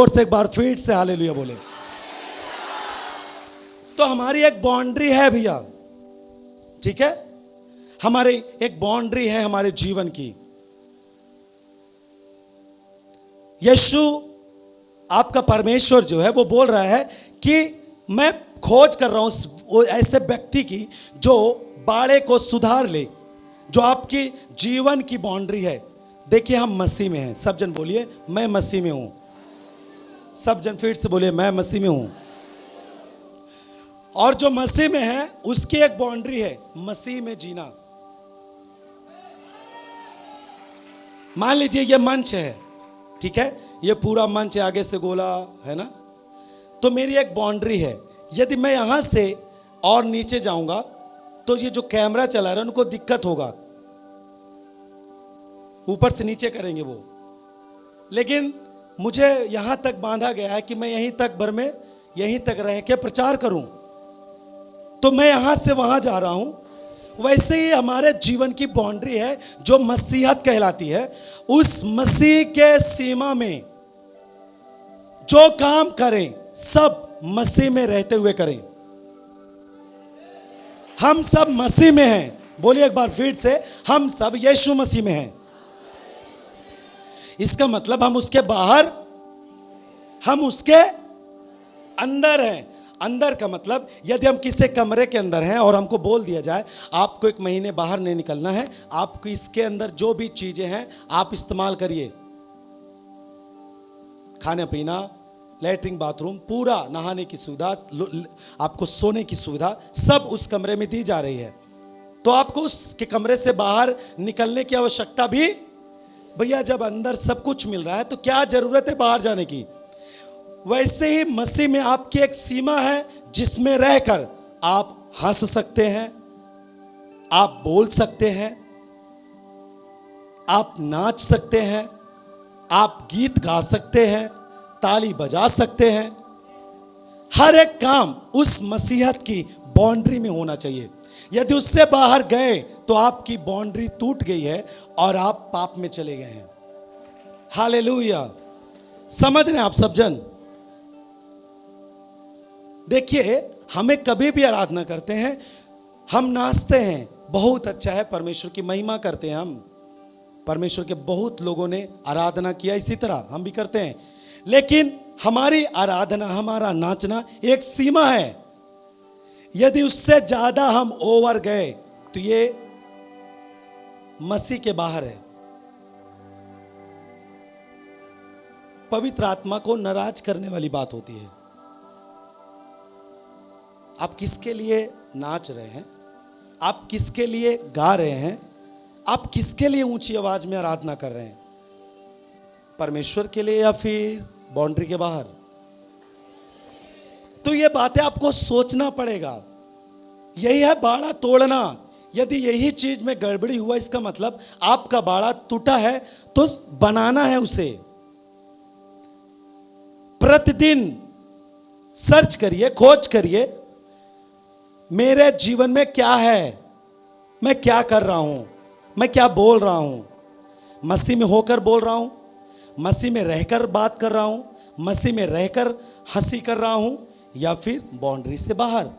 जोर से एक बार फिर से हालेलुया बोले। तो हमारी एक बाउंड्री है भैया, ठीक है, हमारी एक बाउंड्री है हमारे जीवन की। यीशु आपका परमेश्वर जो है वो बोल रहा है कि मैं खोज कर रहा हूं ऐसे व्यक्ति की जो बाड़े को सुधार ले, जो आपकी जीवन की बाउंड्री है। देखिए हम मसीह में हैं, सब जन बोलिए मैं मसीह में हूं। सब जन फिर से बोलिए मैं मसीह में हूं। और जो मसीह में है उसकी एक बाउंड्री है, मसीह में जीना। मान लीजिए ये मंच है, ठीक है, ये पूरा मंच आगे से गोला है ना, तो मेरी एक बाउंड्री है। यदि मैं यहां से और नीचे जाऊंगा तो ये जो कैमरा चला रहा है उनको दिक्कत होगा, ऊपर से नीचे करेंगे वो। लेकिन मुझे यहां तक बांधा गया है कि मैं यहीं तक भर में यहीं तक रह के प्रचार करूं, तो मैं यहां से वहां जा रहा हूं। वैसे ही हमारे जीवन की बाउंड्री है जो मसीहत कहलाती है। उस मसीह के सीमा में जो काम करें सब मसीह में रहते हुए करें। हम सब मसीह में हैं, बोलिए एक बार फिर से, हम सब यीशु मसीह में हैं। इसका मतलब हम उसके बाहर, हम उसके अंदर हैं। अंदर का मतलब यदि हम किसी कमरे के अंदर हैं और हमको बोल दिया जाए आपको 1 महीने बाहर नहीं निकलना है, आपको इसके अंदर जो भी चीजें हैं आप इस्तेमाल करिए, खाना पीना, लैट्रिन बाथरूम, पूरा नहाने की सुविधा, आपको सोने की सुविधा सब उस कमरे में दी जा रही है। तो आपको उसके कमरे से बाहर निकलने की आवश्यकता भी, भैया जब अंदर सब कुछ मिल रहा है तो क्या जरूरत है बाहर जाने की। वैसे ही मसीह में आपकी एक सीमा है जिसमें रहकर आप हंस सकते हैं, आप बोल सकते हैं, आप नाच सकते हैं, आप गीत गा सकते हैं, ताली बजा सकते हैं। हर एक काम उस मसीहत की बाउंड्री में होना चाहिए। यदि उससे बाहर गए तो आपकी बाउंड्री टूट गई है और आप पाप में चले गए हैं। हालेलुया, समझ रहे हैं आप सब जन। देखिए हमें कभी भी आराधना करते हैं, हम नाचते हैं, बहुत अच्छा है, परमेश्वर की महिमा करते हैं हम। परमेश्वर के बहुत लोगों ने आराधना किया, इसी तरह हम भी करते हैं। लेकिन हमारी आराधना, हमारा नाचना एक सीमा है। यदि उससे ज्यादा हम ओवर गए तो ये मसीह के बाहर है। पवित्र आत्मा को नाराज करने वाली बात होती है। आप किसके लिए नाच रहे हैं, आप किसके लिए गा रहे हैं, आप किसके लिए ऊंची आवाज में आराधना कर रहे हैं, परमेश्वर के लिए या फिर बाउंड्री के बाहर। तो ये बातें आपको सोचना पड़ेगा। यही है बाड़ा तोड़ना। यदि यही चीज में गड़बड़ी हुआ इसका मतलब आपका बाड़ा टूटा है, तो बनाना है उसे। प्रतिदिन सर्च करिए, खोज करिए, मेरे जीवन में क्या है, मैं क्या कर रहा हूं, मैं क्या बोल रहा हूं, मसीह में होकर बोल रहा हूं, मसीह में रहकर बात कर रहा हूं, मसीह में रहकर हंसी कर रहा हूं, या फिर बाउंड्री से बाहर।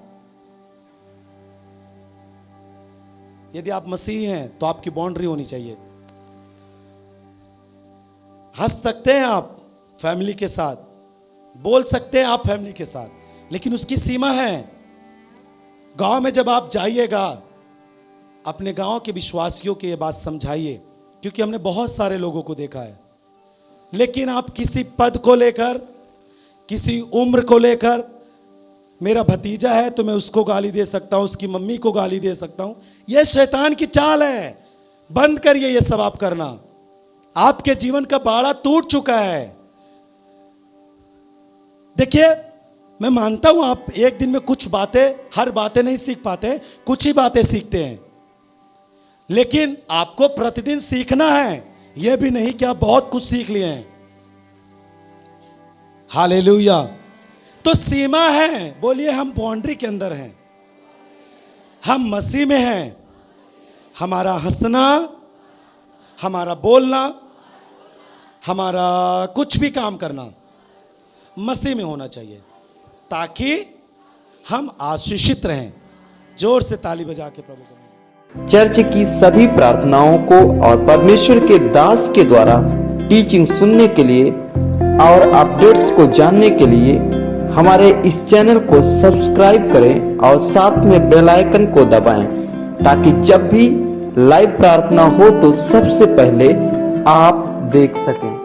यदि आप मसीह हैं तो आपकी बाउंड्री होनी चाहिए। हंस सकते हैं आप फैमिली के साथ, बोल सकते हैं आप फैमिली के साथ, लेकिन उसकी सीमा है। गांव में जब आप जाइएगा, अपने गांव के विश्वासियों को ये बात समझाइए, क्योंकि हमने बहुत सारे लोगों को देखा है। लेकिन आप किसी पद को लेकर, किसी उम्र को लेकर, मेरा भतीजा है तो मैं उसको गाली दे सकता हूं, उसकी मम्मी को गाली दे सकता हूं, यह शैतान की चाल है। बंद करिए ये सब आप करना। आपके जीवन का बाड़ा टूट चुका है। देखिए मैं मानता हूं आप एक दिन में कुछ बातें, हर बातें नहीं सीख पाते, कुछ ही बातें सीखते हैं, लेकिन आपको प्रतिदिन सीखना है। यह भी नहीं कि आप बहुत कुछ सीख लिए हैं। हालेलुया। तो सीमा है, बोलिए हम बाउंड्री के अंदर हैं, हम मसीह में हैं। हमारा हंसना, हमारा बोलना, हमारा कुछ भी काम करना मसीह में होना चाहिए, ताकि हम आशीषित रहें। जोर से ताली बजा के प्रभु को। चर्च की सभी प्रार्थनाओं को और परमेश्वर के दास के द्वारा टीचिंग सुनने के लिए और अपडेट्स को जानने के लिए हमारे इस चैनल को सब्सक्राइब करें और साथ में बेल आइकन को दबाएं, ताकि जब भी लाइव प्रार्थना हो तो सबसे पहले आप देख सकें।